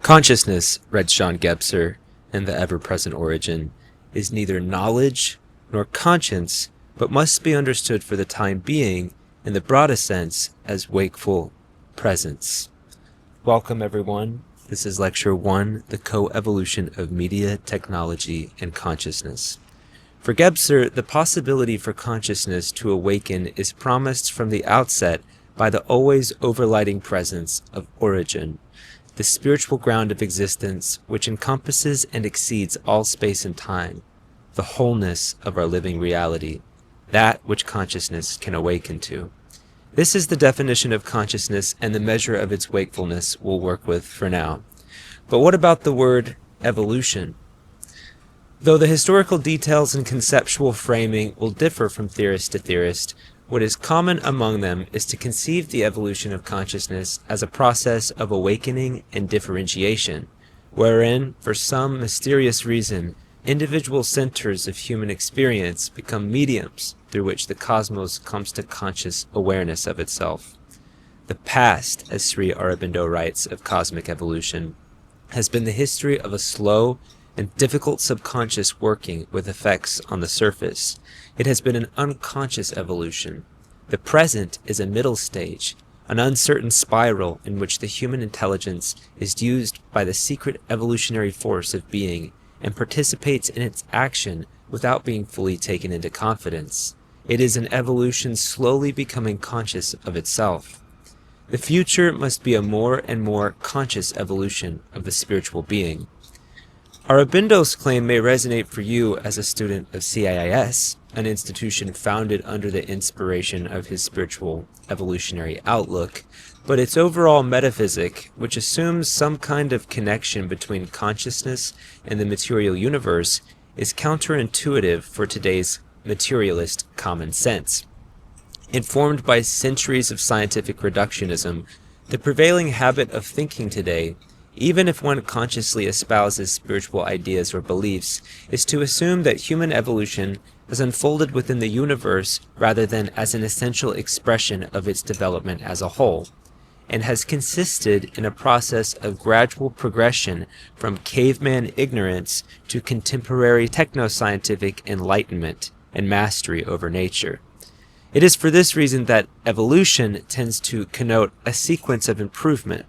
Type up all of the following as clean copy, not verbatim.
Consciousness, writes John Gebser in The Ever-Present Origin, is neither knowledge nor conscience, but must be understood for the time being, in the broadest sense, as wakeful presence. Welcome everyone. This is Lecture 1, The Co-Evolution of Media, Technology, and Consciousness. For Gebser, the possibility for consciousness to awaken is promised from the outset by the always overlighting presence of origin, the spiritual ground of existence which encompasses and exceeds all space and time, the wholeness of our living reality, that which consciousness can awaken to. This is the definition of consciousness, and the measure of its wakefulness we'll work with for now. But what about the word evolution? Though the historical details and conceptual framing will differ from theorist to theorist, what is common among them is to conceive the evolution of consciousness as a process of awakening and differentiation, wherein, for some mysterious reason, individual centers of human experience become mediums through which the cosmos comes to conscious awareness of itself. The past, as Sri Aurobindo writes of cosmic evolution, has been the history of a slow and difficult subconscious working with effects on the surface. It has been an unconscious evolution. The present is a middle stage, an uncertain spiral in which the human intelligence is used by the secret evolutionary force of being and participates in its action without being fully taken into confidence. It is an evolution slowly becoming conscious of itself. The future must be a more and more conscious evolution of the spiritual being. Aurobindo's claim may resonate for you as a student of CIIS, an institution founded under the inspiration of his spiritual evolutionary outlook, but its overall metaphysic, which assumes some kind of connection between consciousness and the material universe, is counterintuitive for today's materialist common sense. Informed by centuries of scientific reductionism, the prevailing habit of thinking today, even if one consciously espouses spiritual ideas or beliefs, is to assume that human evolution has unfolded within the universe rather than as an essential expression of its development as a whole, and has consisted in a process of gradual progression from caveman ignorance to contemporary technoscientific enlightenment and mastery over nature. It is for this reason that evolution tends to connote a sequence of improvement.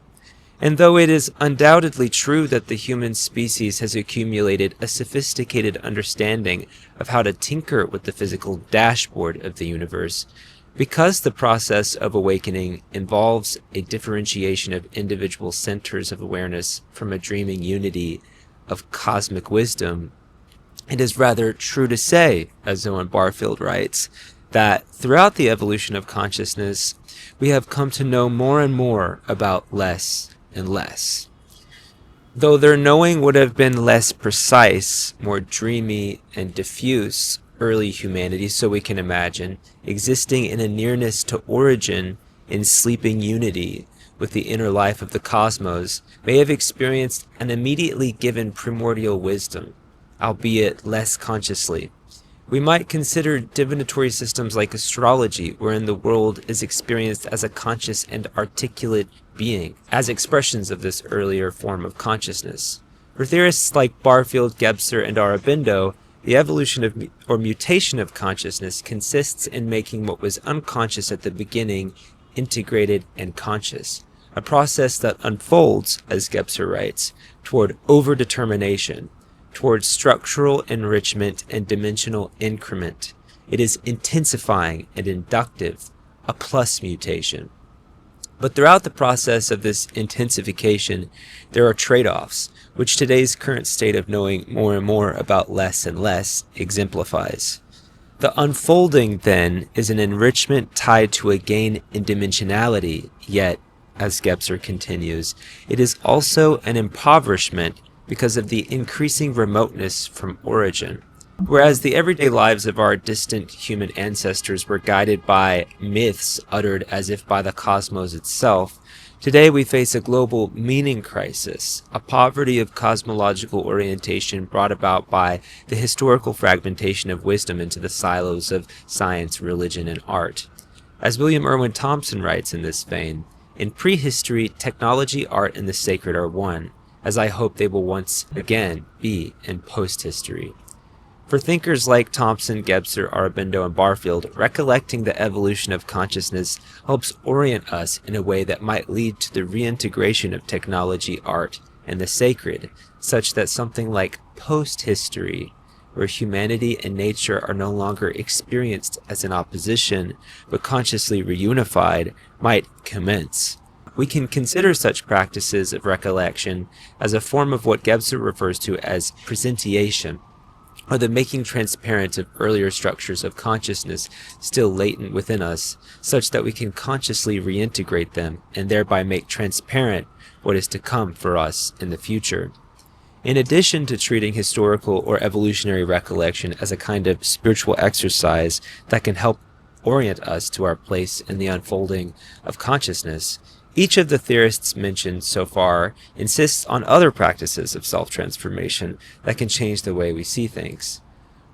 And though it is undoubtedly true that the human species has accumulated a sophisticated understanding of how to tinker with the physical dashboard of the universe, because the process of awakening involves a differentiation of individual centers of awareness from a dreaming unity of cosmic wisdom, it is rather true to say, as Owen Barfield writes, that throughout the evolution of consciousness, we have come to know more and more about less and less. Though their knowing would have been less precise, more dreamy and diffuse, early humanity, so we can imagine, existing in a nearness to origin in sleeping unity with the inner life of the cosmos, may have experienced an immediately given primordial wisdom, albeit less consciously. We might consider divinatory systems like astrology, wherein the world is experienced as a conscious and articulate being, as expressions of this earlier form of consciousness. For theorists like Barfield, Gebser, and Aurobindo, the evolution of or mutation of consciousness consists in making what was unconscious at the beginning integrated and conscious, a process that unfolds, as Gebser writes, toward overdetermination, towards structural enrichment and dimensional increment. It is intensifying and inductive, a plus mutation. But throughout the process of this intensification, there are trade-offs, which today's current state of knowing more and more about less and less exemplifies. The unfolding, then, is an enrichment tied to a gain in dimensionality, yet, as Gebser continues, it is also an impoverishment because of the increasing remoteness from origin. Whereas the everyday lives of our distant human ancestors were guided by myths uttered as if by the cosmos itself, today we face a global meaning crisis, a poverty of cosmological orientation brought about by the historical fragmentation of wisdom into the silos of science, religion, and art. As William Irwin Thompson writes in this vein, in prehistory, technology, art, and the sacred are one. as I hope they will once again be in post-history. For thinkers like Thompson, Gebser, Aurobindo, and Barfield, recollecting the evolution of consciousness helps orient us in a way that might lead to the reintegration of technology, art, and the sacred, such that something like post-history, where humanity and nature are no longer experienced as in opposition, but consciously reunified, might commence. We can consider such practices of recollection as a form of what Gebser refers to as presentiation, or the making transparent of earlier structures of consciousness still latent within us, such that we can consciously reintegrate them and thereby make transparent what is to come for us in the future. In addition to treating historical or evolutionary recollection as a kind of spiritual exercise that can help orient us to our place in the unfolding of consciousness, each of the theorists mentioned so far insists on other practices of self-transformation that can change the way we see things.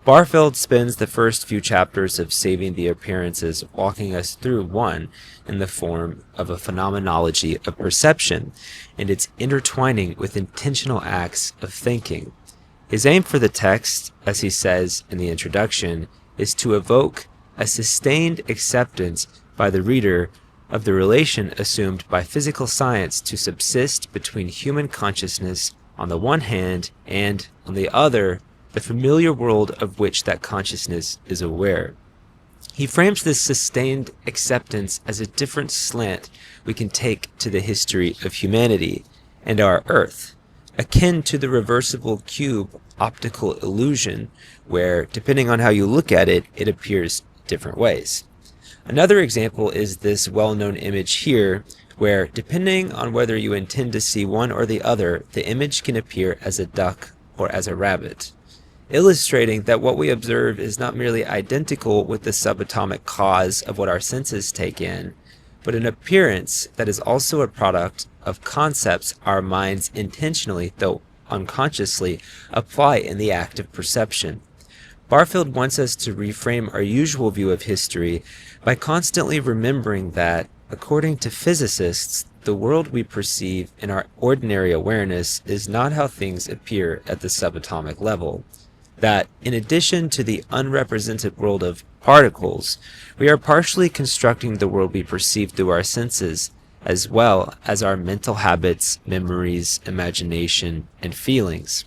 Barfield spends the first few chapters of Saving the Appearances walking us through one in the form of a phenomenology of perception and its intertwining with intentional acts of thinking. His aim for the text, as he says in the introduction, is to evoke a sustained acceptance by the reader of the relation assumed by physical science to subsist between human consciousness on the one hand and, on the other, the familiar world of which that consciousness is aware. He frames this sustained acceptance as a different slant we can take to the history of humanity and our Earth, akin to the reversible cube optical illusion, where, depending on how you look at it, it appears different ways. Another example is this well-known image here, where, depending on whether you intend to see one or the other, the image can appear as a duck or as a rabbit, illustrating that what we observe is not merely identical with the subatomic cause of what our senses take in, but an appearance that is also a product of concepts our minds intentionally, though unconsciously, apply in the act of perception. Barfield wants us to reframe our usual view of history by constantly remembering that, according to physicists, the world we perceive in our ordinary awareness is not how things appear at the subatomic level. That, in addition to the unrepresented world of particles, we are partially constructing the world we perceive through our senses, as well as our mental habits, memories, imagination, and feelings.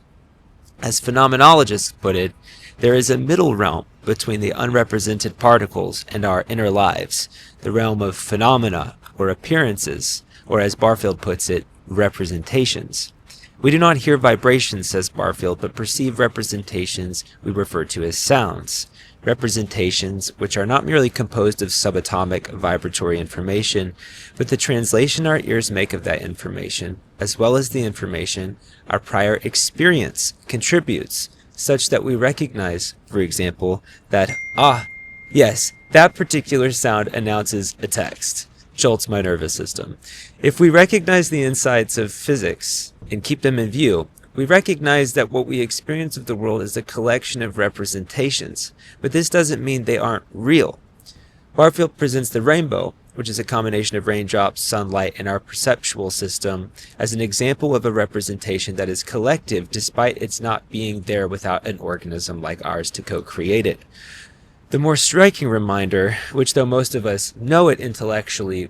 As phenomenologists put it, there is a middle realm between the unrepresented particles and our inner lives, the realm of phenomena or appearances, or as Barfield puts it, representations. We do not hear vibrations, says Barfield, but perceive representations we refer to as sounds. Representations which are not merely composed of subatomic vibratory information, but the translation our ears make of that information, as well as the information our prior experience contributes, such that we recognize, for example, that, yes, that particular sound announces a text, jolts my nervous system. If we recognize the insights of physics and keep them in view, we recognize that what we experience of the world is a collection of representations, but this doesn't mean they aren't real. Barfield presents the rainbow, which is a combination of raindrops, sunlight, and our perceptual system, as an example of a representation that is collective despite its not being there without an organism like ours to co-create it. The more striking reminder, which though most of us know it intellectually,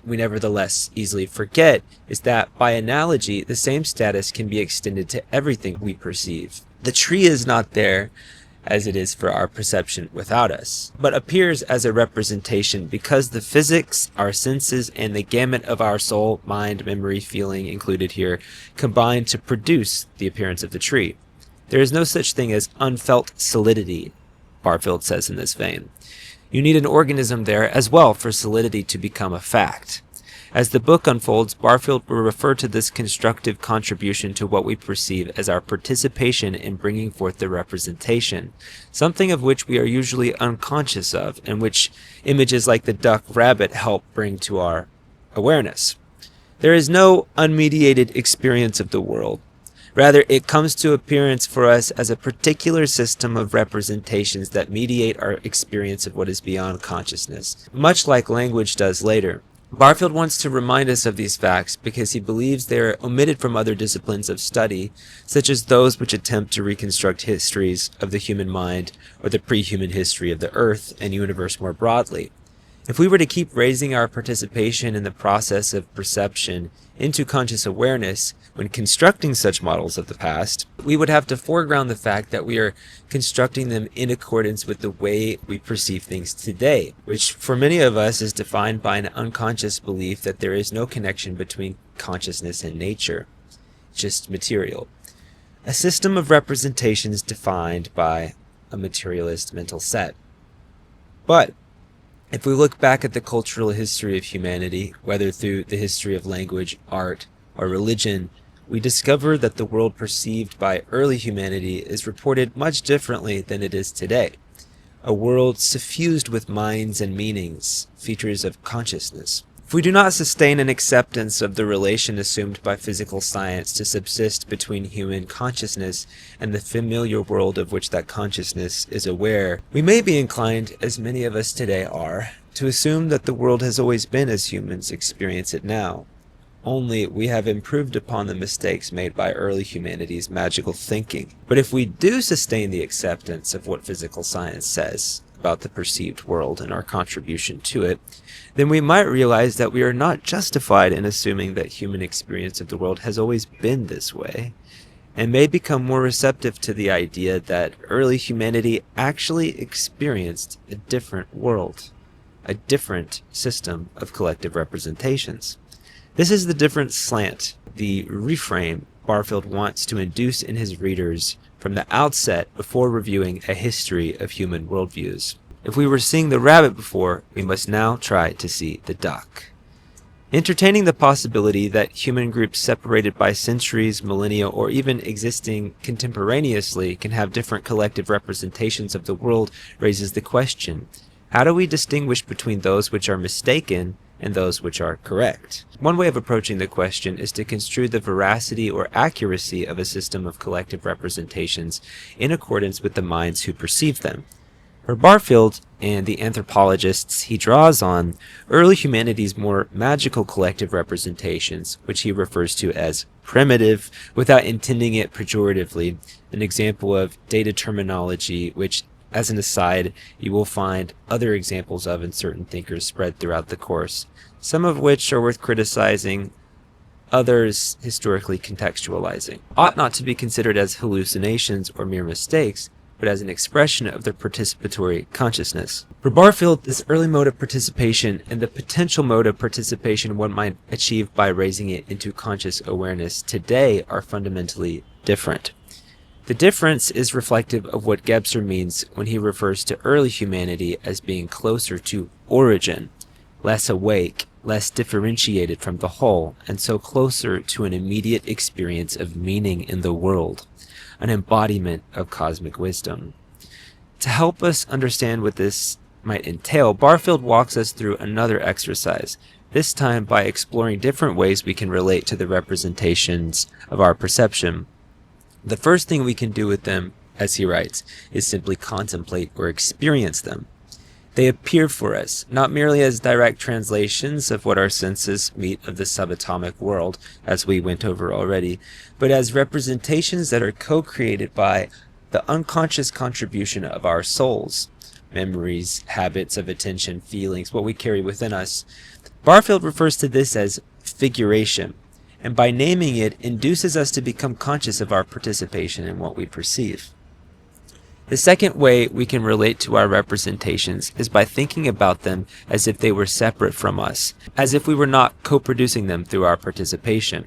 we nevertheless easily forget, is that, by analogy, the same status can be extended to everything we perceive. The tree is not there as it is for our perception without us, but appears as a representation because the physics, our senses, and the gamut of our soul, mind, memory, feeling included here, combine to produce the appearance of the tree. There is no such thing as unfelt solidity, Barfield says in this vein. You need an organism there as well for solidity to become a fact. As the book unfolds, Barfield will refer to this constructive contribution to what we perceive as our participation in bringing forth the representation, something of which we are usually unconscious of, and which images like the duck-rabbit help bring to our awareness. There is no unmediated experience of the world. Rather, it comes to appearance for us as a particular system of representations that mediate our experience of what is beyond consciousness, much like language does later. Barfield wants to remind us of these facts because he believes they are omitted from other disciplines of study, such as those which attempt to reconstruct histories of the human mind or the pre-human history of the Earth and universe more broadly. If we were to keep raising our participation in the process of perception into conscious awareness when constructing such models of the past, we would have to foreground the fact that we are constructing them in accordance with the way we perceive things today, which for many of us is defined by an unconscious belief that there is no connection between consciousness and nature, just material. A system of representations defined by a materialist mental set. But if we look back at the cultural history of humanity, whether through the history of language, art, or religion, we discover that the world perceived by early humanity is reported much differently than it is today. A world suffused with minds and meanings, features of consciousness. If we do not sustain an acceptance of the relation assumed by physical science to subsist between human consciousness and the familiar world of which that consciousness is aware, we may be inclined, as many of us today are, to assume that the world has always been as humans experience it now. Only we have improved upon the mistakes made by early humanity's magical thinking. But if we do sustain the acceptance of what physical science says about the perceived world and our contribution to it, then we might realize that we are not justified in assuming that human experience of the world has always been this way, and may become more receptive to the idea that early humanity actually experienced a different world, a different system of collective representations. This is the different slant, the reframe Barfield wants to induce in his readers from the outset before reviewing a history of human worldviews. If we were seeing the rabbit before, we must now try to see the duck. Entertaining the possibility that human groups separated by centuries, millennia, or even existing contemporaneously can have different collective representations of the world raises the question, how do we distinguish between those which are mistaken and those which are correct? One way of approaching the question is to construe the veracity or accuracy of a system of collective representations in accordance with the minds who perceive them. For Barfield and the anthropologists he draws on, early humanity's more magical collective representations, which he refers to as primitive without intending it pejoratively, an example of data terminology which, as an aside, you will find other examples of in certain thinkers spread throughout the course, some of which are worth criticizing, others historically contextualizing, ought not to be considered as hallucinations or mere mistakes, but as an expression of their participatory consciousness. For Barfield, this early mode of participation and the potential mode of participation one might achieve by raising it into conscious awareness today are fundamentally different. The difference is reflective of what Gebser means when he refers to early humanity as being closer to origin, less awake, less differentiated from the whole, and so closer to an immediate experience of meaning in the world, an embodiment of cosmic wisdom. To help us understand what this might entail, Barfield walks us through another exercise, this time by exploring different ways we can relate to the representations of our perception. The first thing we can do with them, as he writes, is simply contemplate or experience them. They appear for us, not merely as direct translations of what our senses meet of the subatomic world, as we went over already, but as representations that are co-created by the unconscious contribution of our souls, memories, habits of attention, feelings, what we carry within us. Barfield refers to this as figuration, and by naming it, induces us to become conscious of our participation in what we perceive. The second way we can relate to our representations is by thinking about them as if they were separate from us, as if we were not co-producing them through our participation.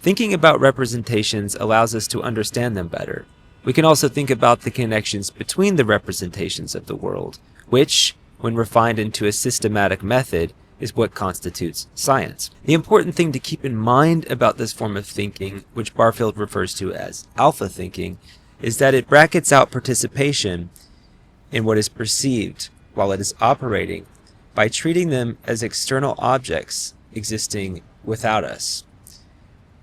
Thinking about representations allows us to understand them better. We can also think about the connections between the representations of the world, which, when refined into a systematic method, is what constitutes science. The important thing to keep in mind about this form of thinking, which Barfield refers to as alpha thinking, is that it brackets out participation in what is perceived while it is operating by treating them as external objects existing without us.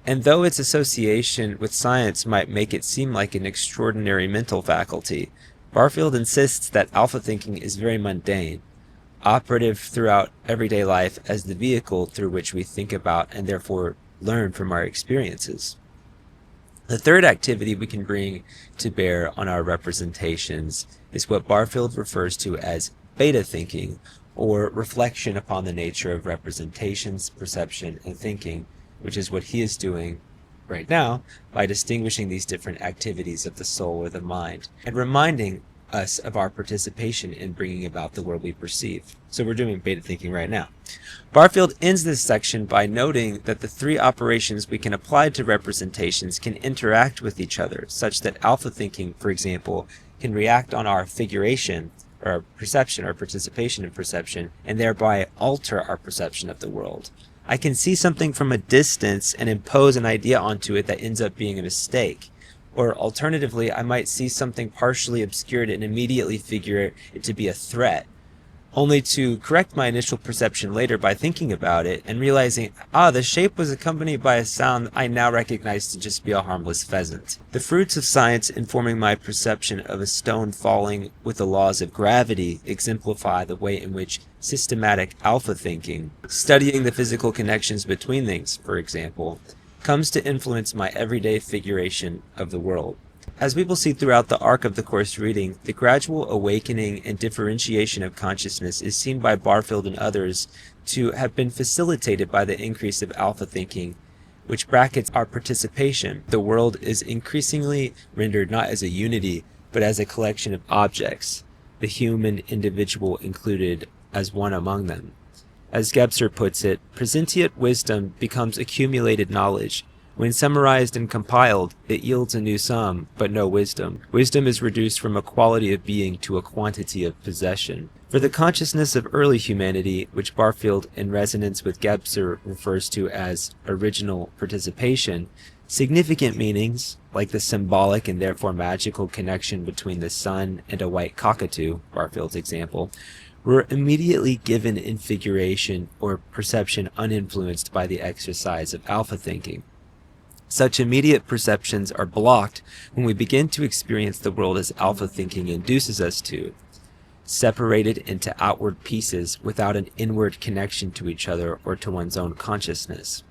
And though its association with science might make it seem like an extraordinary mental faculty, Barfield insists that alpha thinking is very mundane. operative throughout everyday life as the vehicle through which we think about and therefore learn from our experiences. The third activity we can bring to bear on our representations is what Barfield refers to as beta thinking, or reflection upon the nature of representations, perception, and thinking, which is what he is doing right now by distinguishing these different activities of the soul or the mind and reminding us of our participation in bringing about the world we perceive. So we're doing beta thinking right now. Barfield ends this section by noting that the three operations we can apply to representations can interact with each other, such that alpha thinking, for example, can react on our figuration, or our perception, or participation in perception, and thereby alter our perception of the world. I can see something from a distance and impose an idea onto it that ends up being a mistake. Or alternatively, I might see something partially obscured and immediately figure it to be a threat, only to correct my initial perception later by thinking about it and realizing, the shape was accompanied by a sound I now recognize to just be a harmless pheasant. The fruits of science informing my perception of a stone falling with the laws of gravity exemplify the way in which systematic alpha thinking, studying the physical connections between things, for example, comes to influence my everyday figuration of the world. As we will see throughout the arc of the course reading, the gradual awakening and differentiation of consciousness is seen by Barfield and others to have been facilitated by the increase of alpha thinking, which brackets our participation. The world is increasingly rendered not as a unity, but as a collection of objects, the human individual included as one among them. As Gebser puts it, presentient wisdom becomes accumulated knowledge. When summarized and compiled, it yields a new sum, but no wisdom. Wisdom is reduced from a quality of being to a quantity of possession. For the consciousness of early humanity, which Barfield, in resonance with Gebser, refers to as original participation, significant meanings, like the symbolic and therefore magical connection between the sun and a white cockatoo, Barfield's example, were immediately given in figuration or perception uninfluenced by the exercise of alpha thinking. Such immediate perceptions are blocked when we begin to experience the world as alpha thinking induces us to, separated into outward pieces without an inward connection to each other or to one's own consciousness.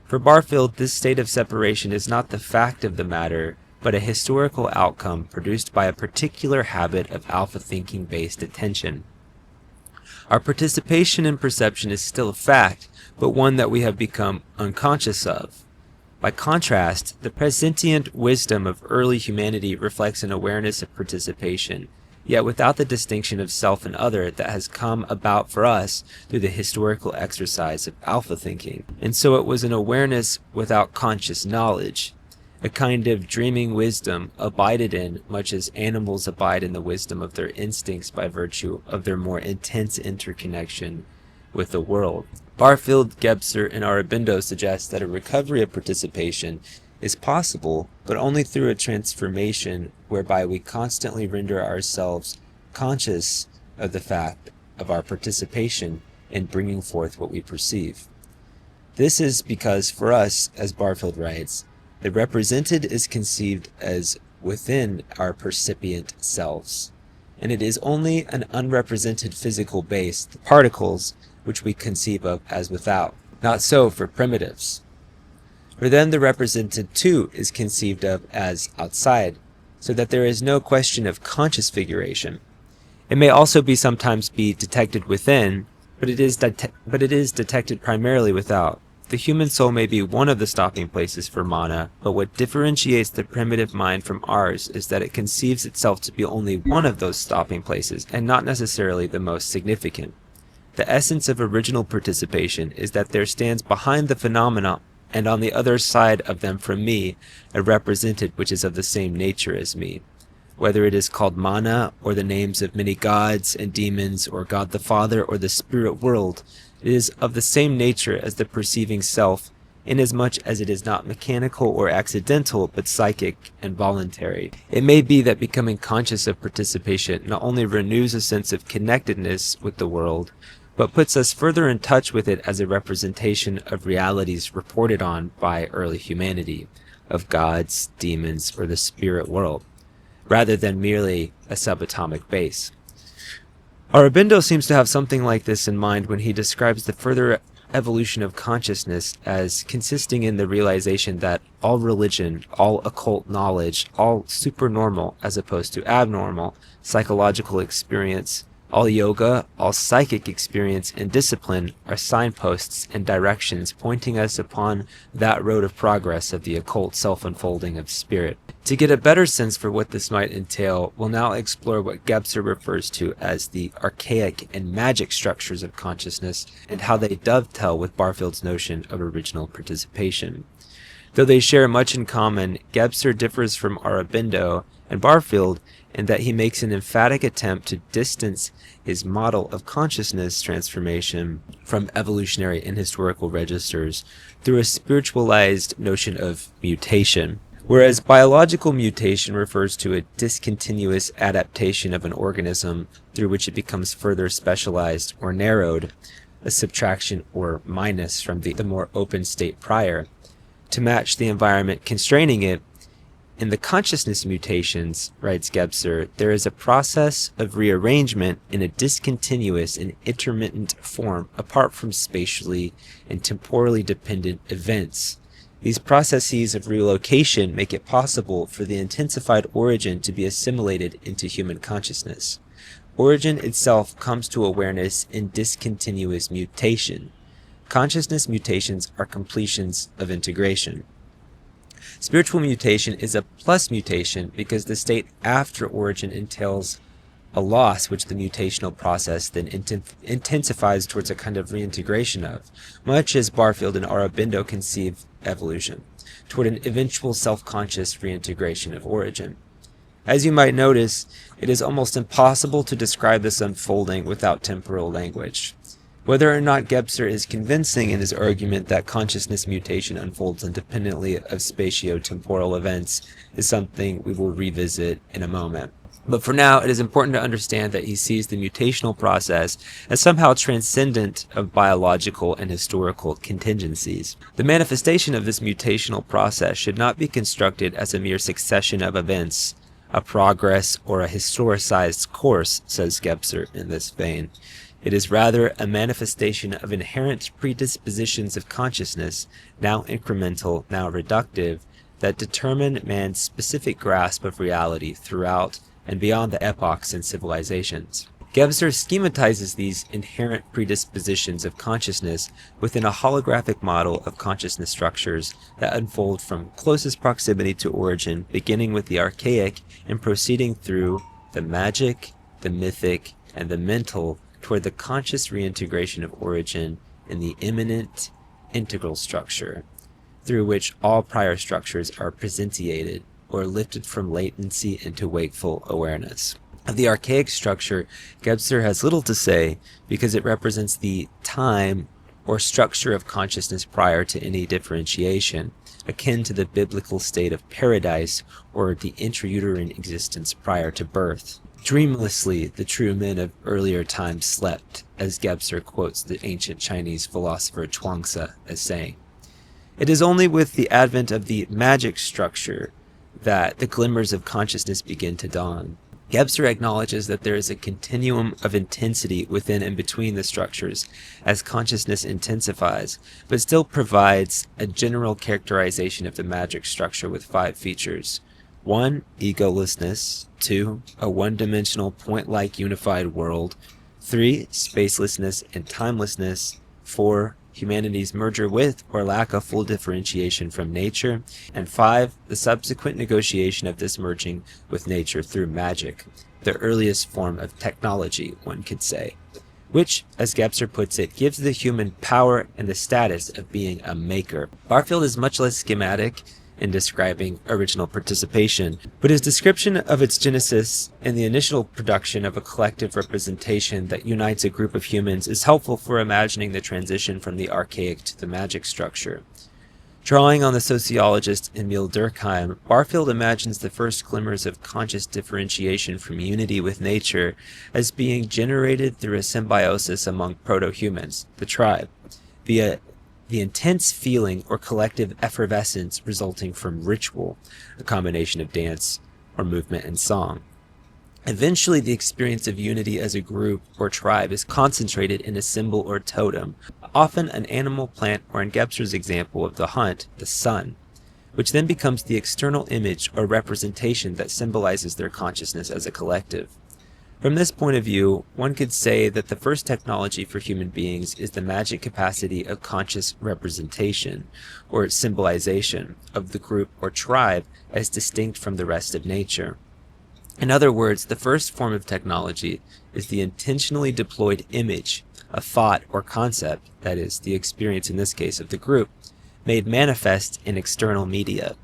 For Barfield, this state of separation is not the fact of the matter, but a historical outcome produced by a particular habit of alpha thinking-based attention. Our participation in perception is still a fact, but one that we have become unconscious of. By contrast, the presentient wisdom of early humanity reflects an awareness of participation, yet without the distinction of self and other that has come about for us through the historical exercise of alpha thinking. And so it was an awareness without conscious knowledge, a kind of dreaming wisdom abided in much as animals abide in the wisdom of their instincts by virtue of their more intense interconnection with the world. Barfield, Gebser, and Aurobindo suggest that a recovery of participation is possible, but only through a transformation whereby we constantly render ourselves conscious of the fact of our participation in bringing forth what we perceive. This is because for us, as Barfield writes, the represented is conceived as within our percipient selves, and it is only an unrepresented physical base, the particles, which we conceive of as without. Not so for primitives. For them the represented too is conceived of as outside, so that there is no question of conscious figuration. It may also sometimes be detected within, but it is detected primarily without. The human soul may be one of the stopping places for mana, but what differentiates the primitive mind from ours is that it conceives itself to be only one of those stopping places, and not necessarily the most significant. The essence of original participation is that there stands behind the phenomena, and on the other side of them from me, a represented which is of the same nature as me. Whether it is called mana, or the names of many gods and demons, or God the Father, or the spirit world, it is of the same nature as the perceiving self, inasmuch as it is not mechanical or accidental, but psychic and voluntary. It may be that becoming conscious of participation not only renews a sense of connectedness with the world, but puts us further in touch with it as a representation of realities reported on by early humanity, of gods, demons, or the spirit world, rather than merely a subatomic base. Aurobindo seems to have something like this in mind when he describes the further evolution of consciousness as consisting in the realization that all religion, all occult knowledge, all supernormal as opposed to abnormal psychological experience, all yoga, all psychic experience and discipline are signposts and directions pointing us upon that road of progress of the occult self-unfolding of spirit. To get a better sense for what this might entail, we'll now explore what Gebser refers to as the archaic and magic structures of consciousness and how they dovetail with Barfield's notion of original participation. Though they share much in common, Gebser differs from Aurobindo and Barfield in that he makes an emphatic attempt to distance his model of consciousness transformation from evolutionary and historical registers through a spiritualized notion of mutation. Whereas biological mutation refers to a discontinuous adaptation of an organism through which it becomes further specialized or narrowed, a subtraction or minus from the more open state prior, to match the environment constraining it. In the consciousness mutations, writes Gebser, there is a process of rearrangement in a discontinuous and intermittent form apart from spatially and temporally dependent events. These processes of relocation make it possible for the intensified origin to be assimilated into human consciousness. Origin itself comes to awareness in discontinuous mutation. Consciousness mutations are completions of integration. Spiritual mutation is a plus mutation because the state after origin entails a loss which the mutational process then intensifies towards a kind of reintegration of, much as Barfield and Aurobindo conceive evolution, toward an eventual self-conscious reintegration of origin. As you might notice, it is almost impossible to describe this unfolding without temporal language. Whether or not Gebser is convincing in his argument that consciousness mutation unfolds independently of spatio-temporal events is something we will revisit in a moment. But for now, it is important to understand that he sees the mutational process as somehow transcendent of biological and historical contingencies. The manifestation of this mutational process should not be constructed as a mere succession of events, a progress or a historicized course, says Gebser in this vein. It is rather a manifestation of inherent predispositions of consciousness, now incremental, now reductive, that determine man's specific grasp of reality throughout and beyond the epochs and civilizations. Gebser schematizes these inherent predispositions of consciousness within a holographic model of consciousness structures that unfold from closest proximity to origin, beginning with the archaic and proceeding through the magic, the mythic, and the mental toward the conscious reintegration of origin in the immanent integral structure, through which all prior structures are presentiated or lifted from latency into wakeful awareness. Of the archaic structure, Gebser has little to say because it represents the time or structure of consciousness prior to any differentiation, akin to the biblical state of paradise or the intrauterine existence prior to birth. Dreamlessly, the true men of earlier times slept, as Gebser quotes the ancient Chinese philosopher Chuang-Tzu as saying. It is only with the advent of the magic structure that the glimmers of consciousness begin to dawn. Gebser acknowledges that there is a continuum of intensity within and between the structures as consciousness intensifies, but still provides a general characterization of the magic structure with 5 features. 1. Egolessness. 2. A one-dimensional point-like unified world. 3. Spacelessness and timelessness. 4. Humanity's merger with or lack of full differentiation from nature. And 5. The subsequent negotiation of this merging with nature through magic, the earliest form of technology, one could say, which, as Gebser puts it, gives the human power and the status of being a maker. Barfield is much less schematic in describing original participation, but his description of its genesis and the initial production of a collective representation that unites a group of humans is helpful for imagining the transition from the archaic to the magic structure. Drawing on the sociologist Emil Durkheim, Barfield imagines the first glimmers of conscious differentiation from unity with nature as being generated through a symbiosis among proto-humans, the tribe, via the intense feeling or collective effervescence resulting from ritual, a combination of dance or movement and song. Eventually, the experience of unity as a group or tribe is concentrated in a symbol or totem, often an animal, plant, or in Gebser's example of the hunt, the sun, which then becomes the external image or representation that symbolizes their consciousness as a collective. From this point of view, one could say that the first technology for human beings is the magic capacity of conscious representation, or symbolization, of the group or tribe as distinct from the rest of nature. In other words, the first form of technology is the intentionally deployed image, a thought or concept, that is, the experience in this case of the group, made manifest in external media.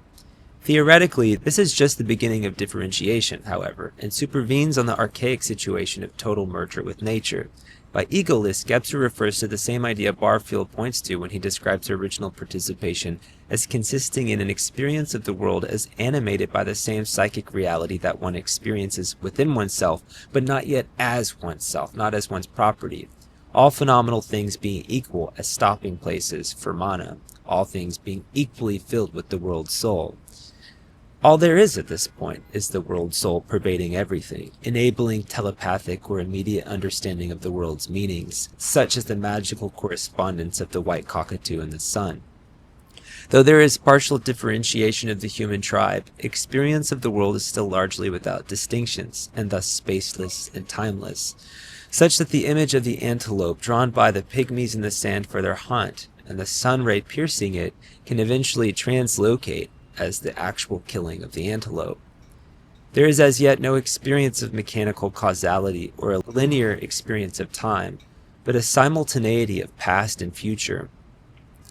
Theoretically, this is just the beginning of differentiation, however, and supervenes on the archaic situation of total merger with nature. By egoless, Gebser refers to the same idea Barfield points to when he describes original participation as consisting in an experience of the world as animated by the same psychic reality that one experiences within oneself, but not yet as oneself, not as one's property. All phenomenal things being equal as stopping places for mana, all things being equally filled with the world's soul. All there is at this point is the world soul pervading everything, enabling telepathic or immediate understanding of the world's meanings, such as the magical correspondence of the white cockatoo and the sun. Though there is partial differentiation of the human tribe, experience of the world is still largely without distinctions, and thus spaceless and timeless, such that the image of the antelope drawn by the pygmies in the sand for their hunt, and the sun ray piercing it, can eventually translocate as the actual killing of the antelope. There is as yet no experience of mechanical causality or a linear experience of time, but a simultaneity of past and future,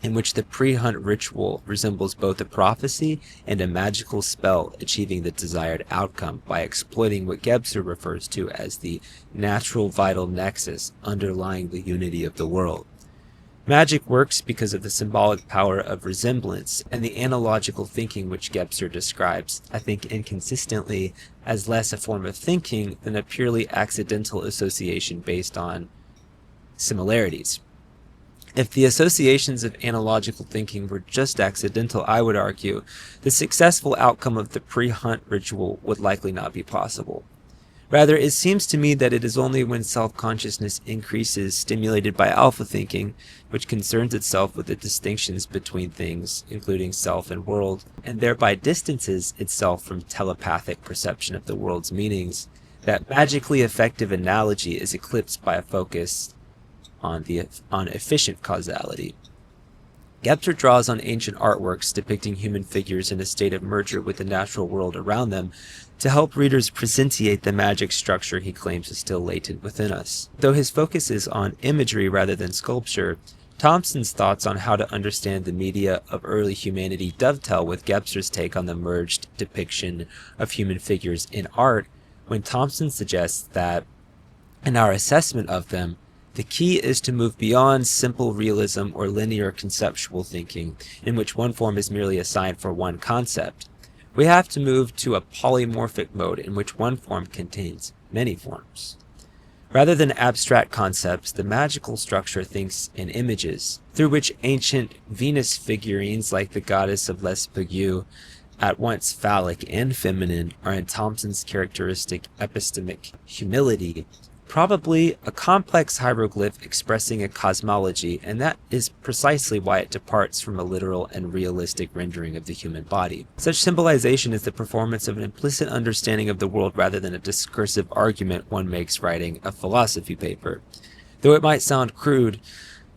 in which the pre-hunt ritual resembles both a prophecy and a magical spell achieving the desired outcome by exploiting what Gebser refers to as the natural vital nexus underlying the unity of the world. Magic works because of the symbolic power of resemblance and the analogical thinking which Gebser describes, I think inconsistently, as less a form of thinking than a purely accidental association based on similarities. If the associations of analogical thinking were just accidental, I would argue, the successful outcome of the pre-hunt ritual would likely not be possible. Rather, it seems to me that it is only when self-consciousness increases, stimulated by alpha thinking, which concerns itself with the distinctions between things, including self and world, and thereby distances itself from telepathic perception of the world's meanings, that magically effective analogy is eclipsed by a focus on efficient causality. Gebser draws on ancient artworks depicting human figures in a state of merger with the natural world around them to help readers presentiate the magic structure he claims is still latent within us. Though his focus is on imagery rather than sculpture, Thompson's thoughts on how to understand the media of early humanity dovetail with Gebser's take on the merged depiction of human figures in art, when Thompson suggests that, in our assessment of them, the key is to move beyond simple realism or linear conceptual thinking, in which one form is merely assigned for one concept. We have to move to a polymorphic mode in which one form contains many forms. Rather than abstract concepts, the magical structure thinks in images, through which ancient Venus figurines like the goddess of L'Espague, at once phallic and feminine, are in Thompson's characteristic epistemic humility, probably a complex hieroglyph expressing a cosmology, and that is precisely why it departs from a literal and realistic rendering of the human body. Such symbolization is the performance of an implicit understanding of the world rather than a discursive argument one makes writing a philosophy paper. Though it might sound crude,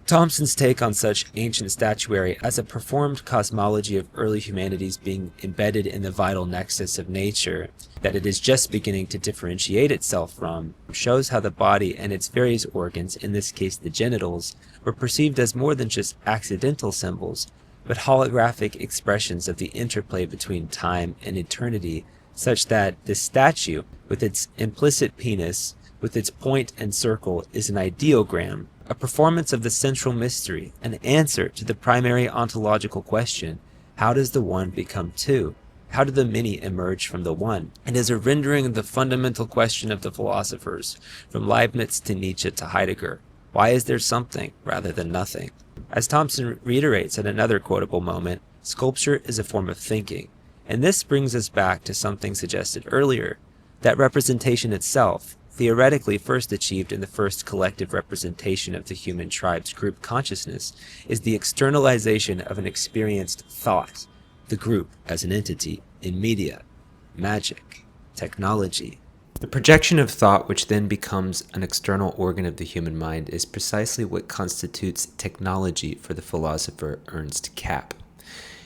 Thompson's take on such ancient statuary as a performed cosmology of early humanities being embedded in the vital nexus of nature that it is just beginning to differentiate itself from, shows how the body and its various organs, in this case the genitals, were perceived as more than just accidental symbols, but holographic expressions of the interplay between time and eternity, such that this statue, with its implicit penis, with its point and circle, is an ideogram, a performance of the central mystery, an answer to the primary ontological question, how does the one become two? How do the many emerge from the one? It is a rendering of the fundamental question of the philosophers, from Leibniz to Nietzsche to Heidegger. Why is there something rather than nothing? As Thompson reiterates at another quotable moment, sculpture is a form of thinking, and this brings us back to something suggested earlier. That representation itself, theoretically first achieved in the first collective representation of the human tribe's group consciousness, is the externalization of an experienced thought, the group as an entity, in media, magic, technology. The projection of thought, which then becomes an external organ of the human mind, is precisely what constitutes technology for the philosopher Ernst Kapp.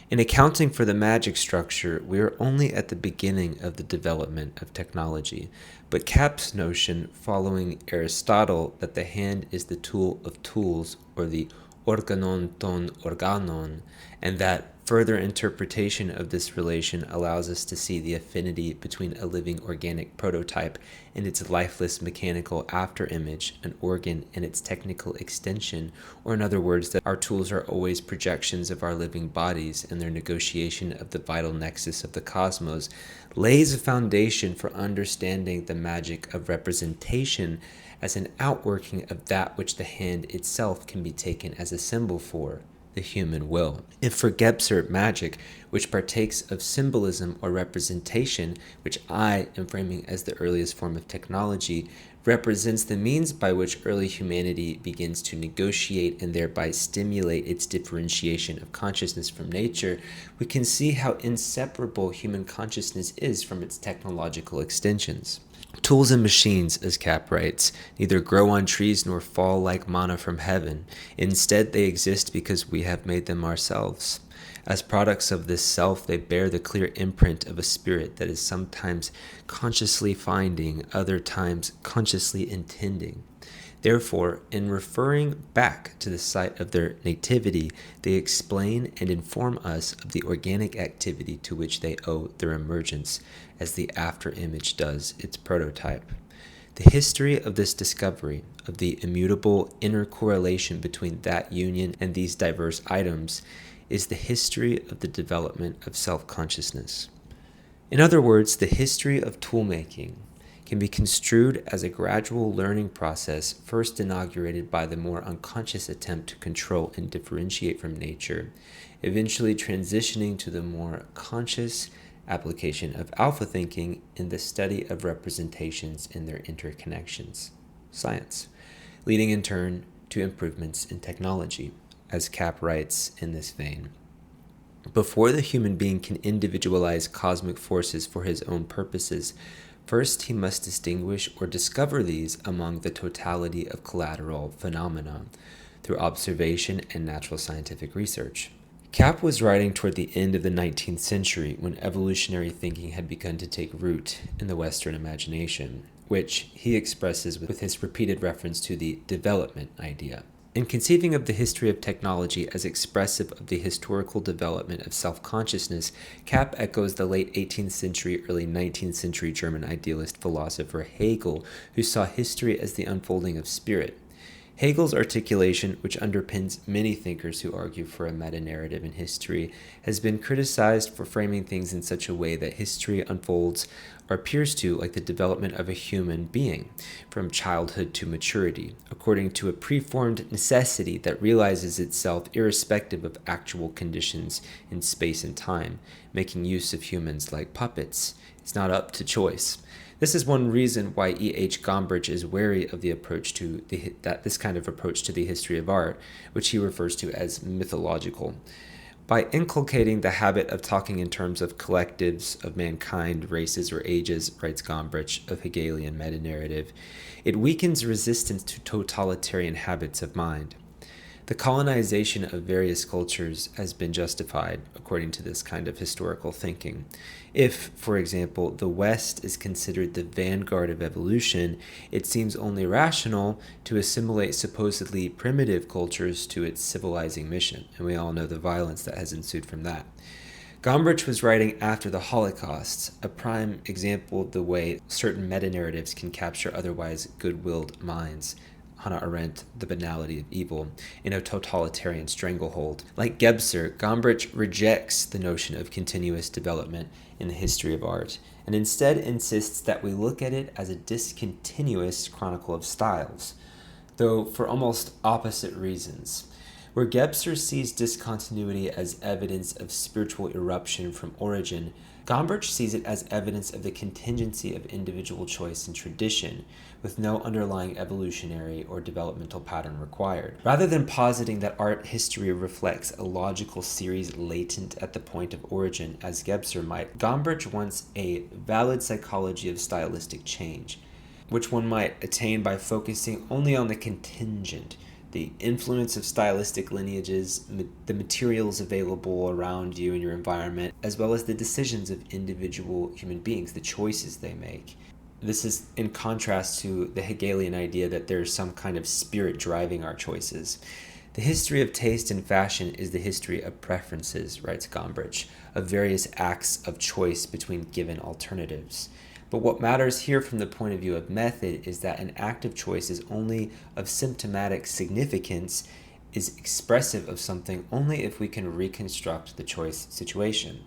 In accounting for the magic structure, we are only at the beginning of the development of technology, but Kapp's notion, following Aristotle, that the hand is the tool of tools, or the organon ton organon, and that further interpretation of this relation allows us to see the affinity between a living organic prototype and its lifeless mechanical afterimage, an organ and its technical extension, or in other words, that our tools are always projections of our living bodies, and their negotiation of the vital nexus of the cosmos lays a foundation for understanding the magic of representation as an outworking of that which the hand itself can be taken as a symbol for, the human will. If for Gebser magic, which partakes of symbolism or representation, which I am framing as the earliest form of technology, represents the means by which early humanity begins to negotiate and thereby stimulate its differentiation of consciousness from nature, we can see how inseparable human consciousness is from its technological extensions. Tools and machines, as Kapp writes, neither grow on trees nor fall like manna from heaven. Instead, they exist because we have made them ourselves. As products of this self, they bear the clear imprint of a spirit that is sometimes consciously finding, other times consciously intending. Therefore, in referring back to the site of their nativity, they explain and inform us of the organic activity to which they owe their emergence, as the afterimage does its prototype. The history of this discovery, of the immutable inner correlation between that union and these diverse items, is the history of the development of self-consciousness. In other words, the history of toolmaking can be construed as a gradual learning process first inaugurated by the more unconscious attempt to control and differentiate from nature, eventually transitioning to the more conscious application of alpha thinking in the study of representations and their interconnections, science, leading in turn to improvements in technology, as Kapp writes in this vein. Before the human being can individualize cosmic forces for his own purposes, first he must distinguish or discover these among the totality of collateral phenomena through observation and natural scientific research. Kapp was writing toward the end of the 19th century when evolutionary thinking had begun to take root in the Western imagination, which he expresses with his repeated reference to the development idea. In conceiving of the history of technology as expressive of the historical development of self-consciousness, Kapp echoes the late 18th century, early 19th century German idealist philosopher Hegel, who saw history as the unfolding of spirit. Hegel's articulation, which underpins many thinkers who argue for a metanarrative in history, has been criticized for framing things in such a way that history unfolds or appears to like the development of a human being, from childhood to maturity, according to a preformed necessity that realizes itself irrespective of actual conditions in space and time, making use of humans like puppets. It's not up to choice. This is one reason why E.H. Gombrich is wary of the approach to this kind of approach to the history of art, which he refers to as mythological. By inculcating the habit of talking in terms of collectives of mankind, races, or ages, writes Gombrich of Hegelian metanarrative, it weakens resistance to totalitarian habits of mind. The colonization of various cultures has been justified according to this kind of historical thinking. If, for example, the West is considered the vanguard of evolution, it seems only rational to assimilate supposedly primitive cultures to its civilizing mission, and we all know the violence that has ensued from that. Gombrich was writing after the Holocaust, a prime example of the way certain metanarratives can capture otherwise good-willed minds. Hannah Arendt, The Banality of Evil, in a totalitarian stranglehold. Like Gebser, Gombrich rejects the notion of continuous development in the history of art, and instead insists that we look at it as a discontinuous chronicle of styles, though for almost opposite reasons. Where Gebser sees discontinuity as evidence of spiritual eruption from origin, Gombrich sees it as evidence of the contingency of individual choice and tradition, with no underlying evolutionary or developmental pattern required. Rather than positing that art history reflects a logical series latent at the point of origin, as Gebser might, Gombrich wants a valid psychology of stylistic change, which one might attain by focusing only on the contingent, the influence of stylistic lineages, the materials available around you in your environment, as well as the decisions of individual human beings, the choices they make. This is in contrast to the Hegelian idea that there's some kind of spirit driving our choices. The history of taste and fashion is the history of preferences, writes Gombrich, of various acts of choice between given alternatives. But what matters here from the point of view of method is that an act of choice is only of symptomatic significance, is expressive of something only if we can reconstruct the choice situation.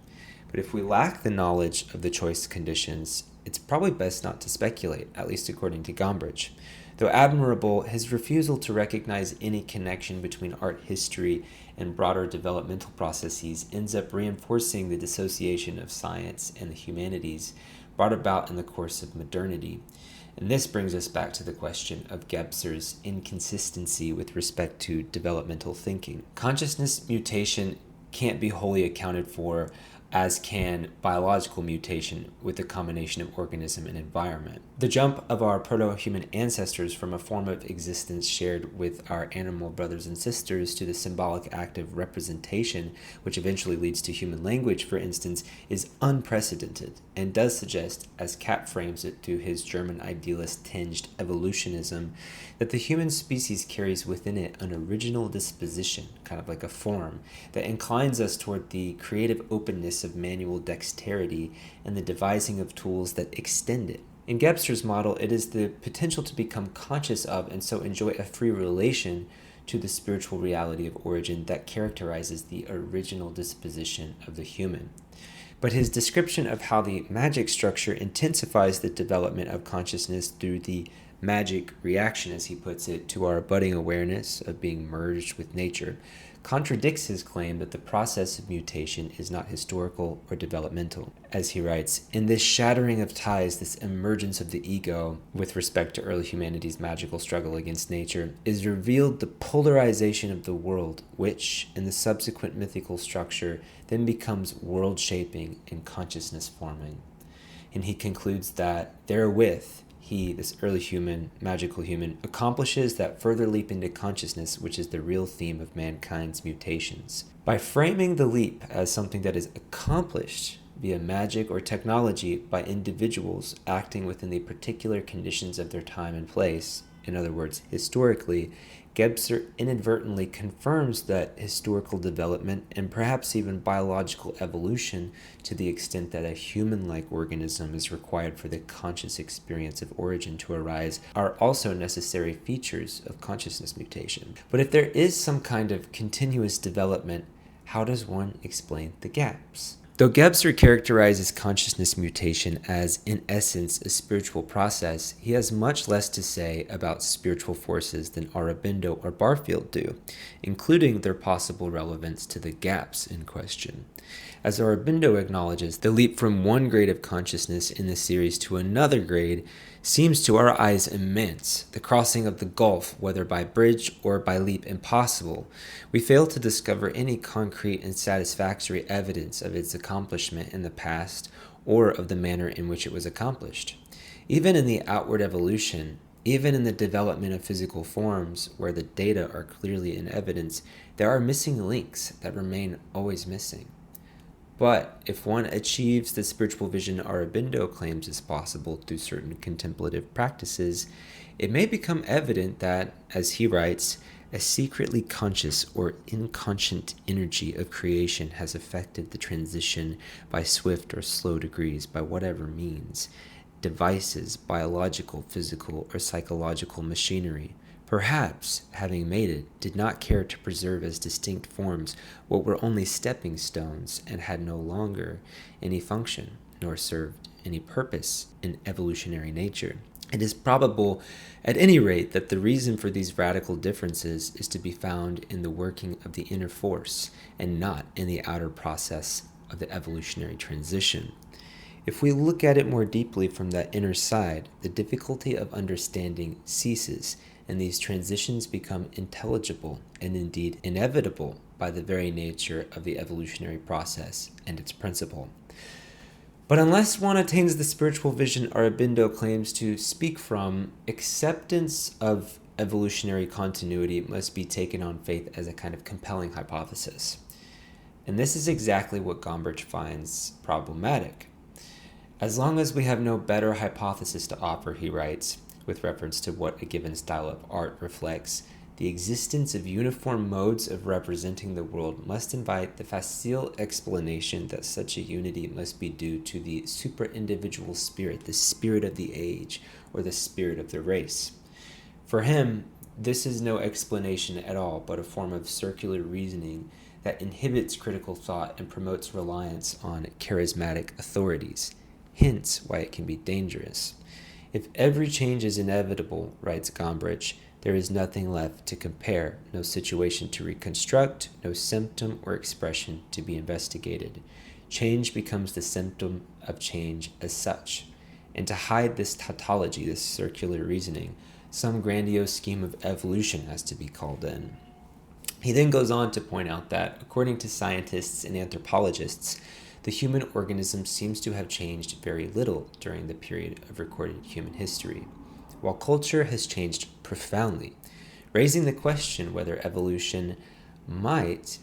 But if we lack the knowledge of the choice conditions, it's probably best not to speculate, at least according to Gombrich. Though admirable, his refusal to recognize any connection between art history and broader developmental processes ends up reinforcing the dissociation of science and the humanities brought about in the course of modernity. And this brings us back to the question of Gebser's inconsistency with respect to developmental thinking. Consciousness mutation can't be wholly accounted for, as can biological mutation with the combination of organism and environment. The jump of our proto-human ancestors from a form of existence shared with our animal brothers and sisters to the symbolic act of representation, which eventually leads to human language, for instance, is unprecedented and does suggest, as Kapp frames it through his German idealist-tinged evolutionism, that the human species carries within it an original disposition, kind of like a form, that inclines us toward the creative openness of manual dexterity and the devising of tools that extend it. In Gebser's model, it is the potential to become conscious of and so enjoy a free relation to the spiritual reality of origin that characterizes the original disposition of the human. But his description of how the magic structure intensifies the development of consciousness through the magic reaction, as he puts it, to our budding awareness of being merged with nature, contradicts his claim that the process of mutation is not historical or developmental. As he writes, in this shattering of ties, this emergence of the ego with respect to early humanity's magical struggle against nature, is revealed the polarization of the world, which, in the subsequent mythical structure, then becomes world-shaping and consciousness-forming. And he concludes that therewith, he, this early human, magical human, accomplishes that further leap into consciousness, which is the real theme of mankind's mutations. By framing the leap as something that is accomplished via magic or technology by individuals acting within the particular conditions of their time and place, in other words, historically, Gebser inadvertently confirms that historical development and perhaps even biological evolution, to the extent that a human-like organism is required for the conscious experience of origin to arise, are also necessary features of consciousness mutation. But if there is some kind of continuous development, how does one explain the gaps? Though Gebser characterizes consciousness mutation as, in essence, a spiritual process, he has much less to say about spiritual forces than Aurobindo or Barfield do, including their possible relevance to the gaps in question. As Aurobindo acknowledges, the leap from one grade of consciousness in the series to another grade seems to our eyes immense, the crossing of the gulf, whether by bridge or by leap, impossible. We fail to discover any concrete and satisfactory evidence of its accomplishment in the past or of the manner in which it was accomplished. Even in the outward evolution, even in the development of physical forms where the data are clearly in evidence, there are missing links that remain always missing. But if one achieves the spiritual vision Aurobindo claims is possible through certain contemplative practices, it may become evident that, as he writes, a secretly conscious or inconscient energy of creation has affected the transition by swift or slow degrees, by whatever means, devices, biological, physical, or psychological machinery. Perhaps, having made it, did not care to preserve as distinct forms what were only stepping stones and had no longer any function, nor served any purpose in evolutionary nature. It is probable, at any rate, that the reason for these radical differences is to be found in the working of the inner force, and not in the outer process of the evolutionary transition. If we look at it more deeply from that inner side, the difficulty of understanding ceases, and these transitions become intelligible and indeed inevitable by the very nature of the evolutionary process and its principle. But unless one attains the spiritual vision Aurobindo claims to speak from, acceptance of evolutionary continuity must be taken on faith as a kind of compelling hypothesis. And this is exactly what Gombrich finds problematic. As long as we have no better hypothesis to offer, he writes, with reference to what a given style of art reflects, the existence of uniform modes of representing the world must invite the facile explanation that such a unity must be due to the superindividual spirit, the spirit of the age, or the spirit of the race. For him, this is no explanation at all, but a form of circular reasoning that inhibits critical thought and promotes reliance on charismatic authorities, hence why it can be dangerous. If every change is inevitable, writes Gombrich, there is nothing left to compare, no situation to reconstruct, no symptom or expression to be investigated. Change becomes the symptom of change as such. And to hide this tautology, this circular reasoning, some grandiose scheme of evolution has to be called in. He then goes on to point out that, according to scientists and anthropologists, the human organism seems to have changed very little during the period of recorded human history, while culture has changed profoundly, raising the question whether evolution might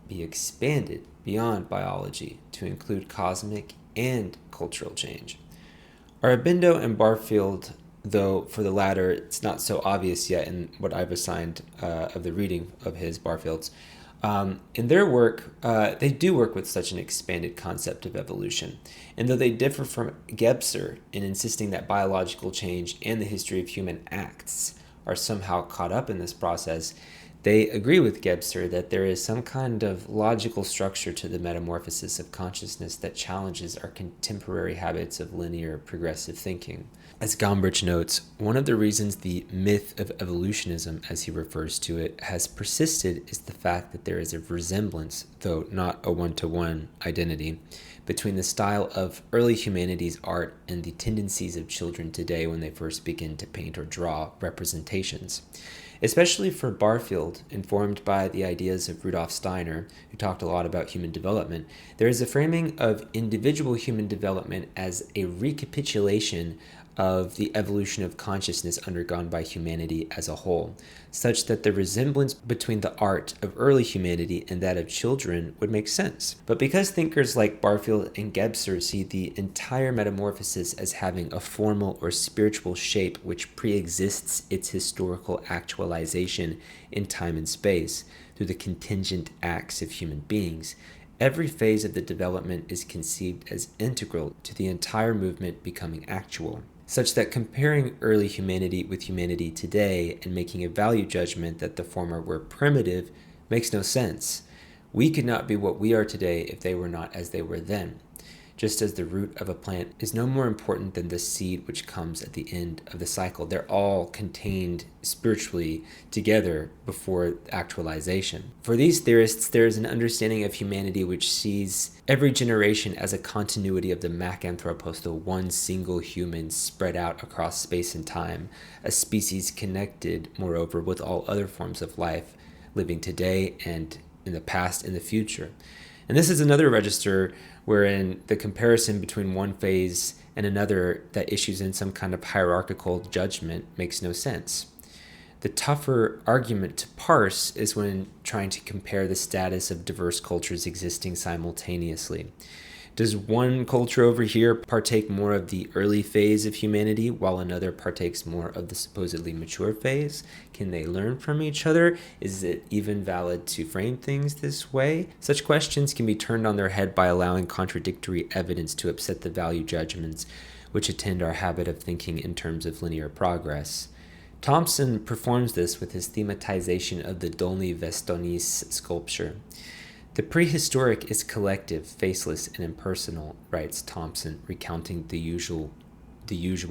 be expanded beyond biology to include cosmic and cultural change. Aurobindo and Barfield, though for the latter it's not so obvious yet in what I've assigned of the reading of his, Barfield's, in their work, they do work with such an expanded concept of evolution. And though they differ from Gebser in insisting that biological change and the history of human acts are somehow caught up in this process, they agree with Gebser that there is some kind of logical structure to the metamorphosis of consciousness that challenges our contemporary habits of linear progressive thinking. As Gombrich notes, one of the reasons the myth of evolutionism, as he refers to it, has persisted is the fact that there is a resemblance, though not a one-to-one identity, between the style of early humanity's art and the tendencies of children today when they first begin to paint or draw representations. Especially for Barfield, informed by the ideas of Rudolf Steiner, who talked a lot about human development, there is a framing of individual human development as a recapitulation of the evolution of consciousness undergone by humanity as a whole, such that the resemblance between the art of early humanity and that of children would make sense. But because thinkers like Barfield and Gebser see the entire metamorphosis as having a formal or spiritual shape which pre-exists its historical actualization in time and space through the contingent acts of human beings, every phase of the development is conceived as integral to the entire movement becoming actual, such that comparing early humanity with humanity today and making a value judgment that the former were primitive makes no sense. We could not be what we are today if they were not as they were then, just as the root of a plant is no more important than the seed which comes at the end of the cycle. They're all contained spiritually together before actualization. For these theorists, there is an understanding of humanity which sees every generation as a continuity of the Macanthropos, the one single human spread out across space and time, a species connected, moreover, with all other forms of life, living today and in the past and the future. And this is another register wherein the comparison between one phase and another that issues in some kind of hierarchical judgment makes no sense. The tougher argument to parse is when trying to compare the status of diverse cultures existing simultaneously. Does one culture over here partake more of the early phase of humanity while another partakes more of the supposedly mature phase? Can they learn from each other? Is it even valid to frame things this way? Such questions can be turned on their head by allowing contradictory evidence to upset the value judgments which attend our habit of thinking in terms of linear progress. Thompson performs this with his thematization of the Dolny Vestonis sculpture. The prehistoric is collective, faceless, and impersonal, writes Thompson, recounting the usual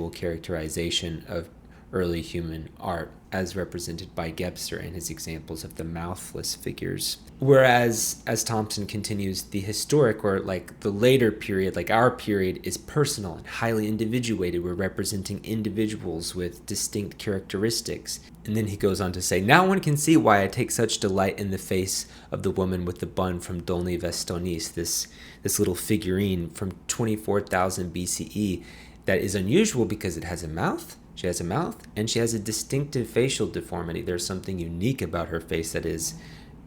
characterization of early human art, as represented by Gebser and his examples of the mouthless figures. Whereas, as Thompson continues, the historic, or like the later period, like our period, is personal and highly individuated. We're representing individuals with distinct characteristics. And then he goes on to say, now one can see why I take such delight in the face of the woman with the bun from Dolny Vestonis, this little figurine from 24,000 BCE that is unusual because it has a mouth. She has a mouth, and she has a distinctive facial deformity. There's something unique about her face that is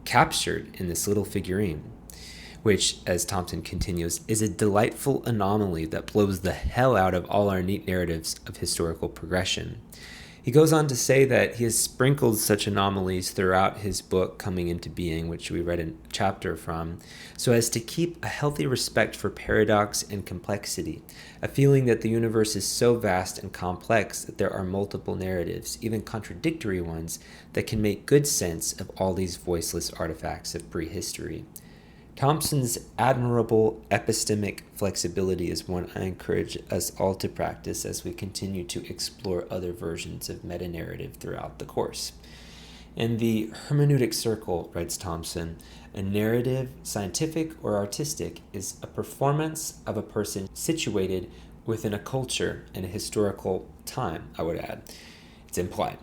captured in this little figurine, which, as Thompson continues, is a delightful anomaly that blows the hell out of all our neat narratives of historical progression. He goes on to say that he has sprinkled such anomalies throughout his book Coming into Being, which we read a chapter from, so as to keep a healthy respect for paradox and complexity, a feeling that the universe is so vast and complex that there are multiple narratives, even contradictory ones, that can make good sense of all these voiceless artifacts of prehistory. Thompson's admirable epistemic flexibility is one I encourage us all to practice as we continue to explore other versions of metanarrative throughout the course. In the hermeneutic circle, writes Thompson, a narrative, scientific or artistic, is a performance of a person situated within a culture and a historical time, I would add. It's implied.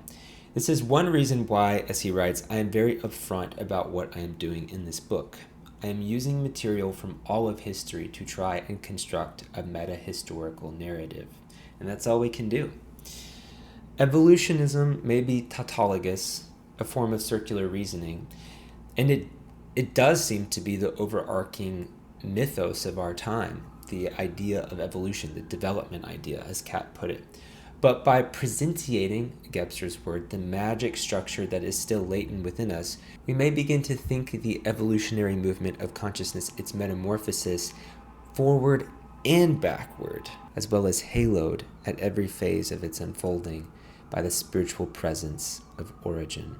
This is one reason why, as he writes, I am very upfront about what I am doing in this book. I am using material from all of history to try and construct a meta-historical narrative. And that's all we can do. Evolutionism may be tautologous, a form of circular reasoning, and it does seem to be the overarching mythos of our time, the idea of evolution, the development idea, as Cat put it. But by presentiating, Gebser's word, the magic structure that is still latent within us, we may begin to think the evolutionary movement of consciousness, its metamorphosis, forward and backward, as well as haloed at every phase of its unfolding by the spiritual presence of origin,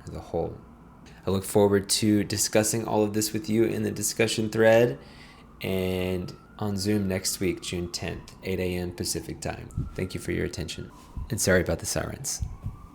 or the whole. I look forward to discussing all of this with you in the discussion thread, and on Zoom next week, June 10th, 8 a.m. Pacific time. Thank you for your attention. And sorry about the sirens.